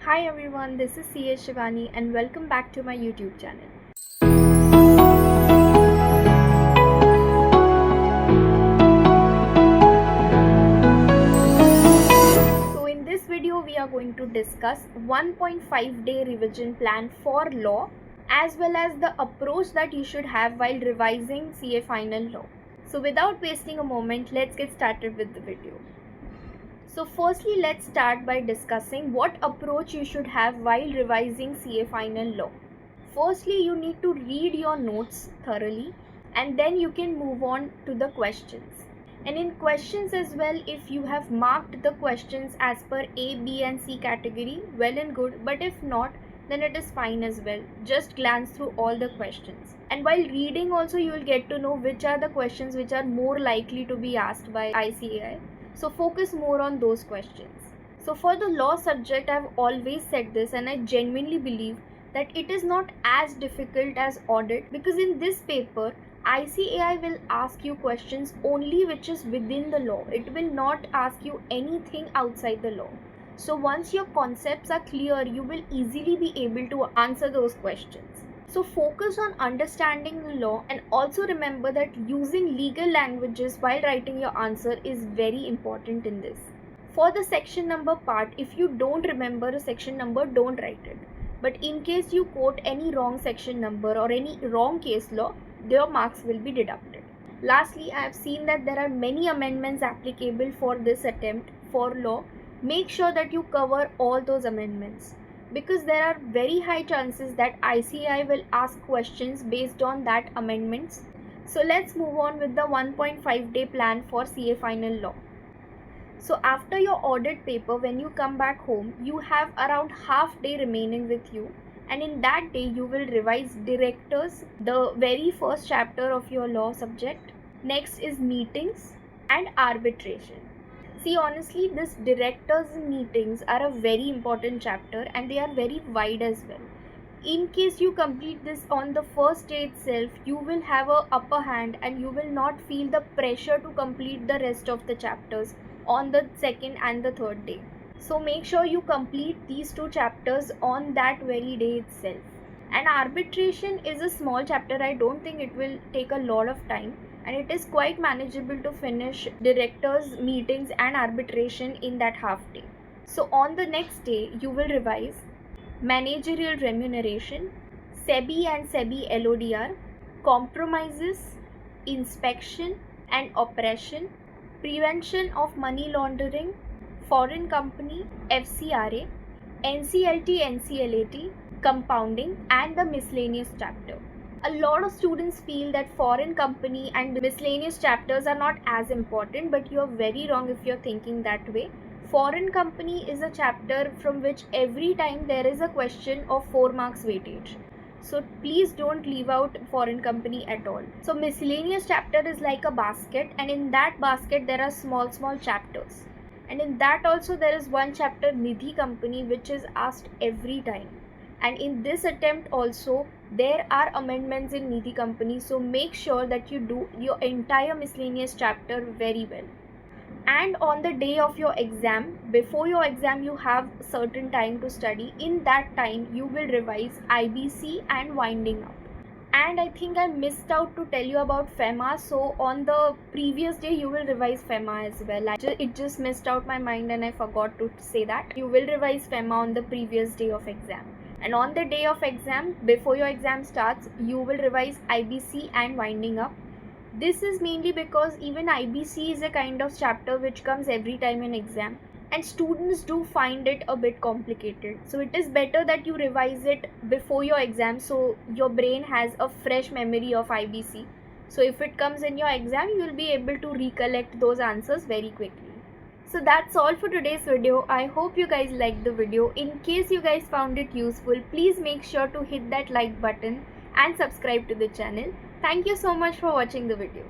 Hi everyone, this is CA Shivani and welcome back to my YouTube channel. So in this video we are going to discuss 1.5-day revision plan for law as well as the approach that you should have while revising CA final law. So without wasting a moment, let's get started with the video. So firstly, let's start by discussing what approach you should have while revising CA final law. Firstly, you need to read your notes thoroughly and then you can move on to the questions. And in questions as well, if you have marked the questions as per A, B and C category, well and good, but if not, then it is fine as well. Just glance through all the questions. And while reading also, you will get to know which are the questions which are more likely to be asked by ICAI. So focus more on those questions. So for the law subject, I've always said this and I genuinely believe that it is not as difficult as audit, because in this paper, ICAI will ask you questions only which is within the law. It will not ask you anything outside the law. So once your concepts are clear, you will easily be able to answer those questions. So focus on understanding the law and also remember that using legal languages while writing your answer is very important in this. For the section number part, if you don't remember a section number, don't write it. But in case you quote any wrong section number or any wrong case law, your marks will be deducted. Lastly, I have seen that there are many amendments applicable for this attempt for law. Make sure that you cover all those amendments, because there are very high chances that ICAI will ask questions based on that amendments. So let's move on with the 1.5-day plan for CA final law. So after your audit paper, when you come back home, you have around half day remaining with you, and in that day you will revise directors, the very first chapter of your law subject. Next is meetings and arbitration. See, honestly, this directors meetings are a very important chapter and they are very wide as well. In case you complete this on the first day itself, you will have a upper hand and you will not feel the pressure to complete the rest of the chapters on the second and the third day. So make sure you complete these two chapters on that very day itself. And arbitration is a small chapter. I don't think it will take a lot of time, and it is quite manageable to finish directors meetings and arbitration in that half day. So on the next day you will revise managerial remuneration, SEBI and SEBI LODR, compromises, inspection and oppression, prevention of money laundering, foreign company, FCRA, NCLT, NCLAT, compounding and the miscellaneous chapter. A lot of students feel that foreign company and miscellaneous chapters are not as important, but you are very wrong if you're thinking that way. Foreign company is a chapter from which every time there is a question of 4 marks weightage. So please don't leave out foreign company at all. So miscellaneous chapter is like a basket, and in that basket there are small chapters. And in that also there is one chapter, Nidhi company, which is asked every time. And in this attempt also there are amendments in Nidhi company, so make sure that you do your entire miscellaneous chapter very well. And on the day of your exam, before your exam, you have certain time to study. In that time you will revise IBC and winding up. And I think I missed out to tell you about FEMA. So on the previous day you will revise FEMA as well. It just missed out my mind and I forgot to say that. You will revise FEMA on the previous day of exam. And on the day of exam, before your exam starts, you will revise IBC and winding up. This is mainly because even IBC is a kind of chapter which comes every time in exam, and students do find it a bit complicated. So it is better that you revise it before your exam so your brain has a fresh memory of IBC. So if it comes in your exam, you will be able to recollect those answers very quickly. So that's all for today's video. I hope you guys liked the video. In case you guys found it useful, please make sure to hit that like button and subscribe to the channel. Thank you so much for watching the video.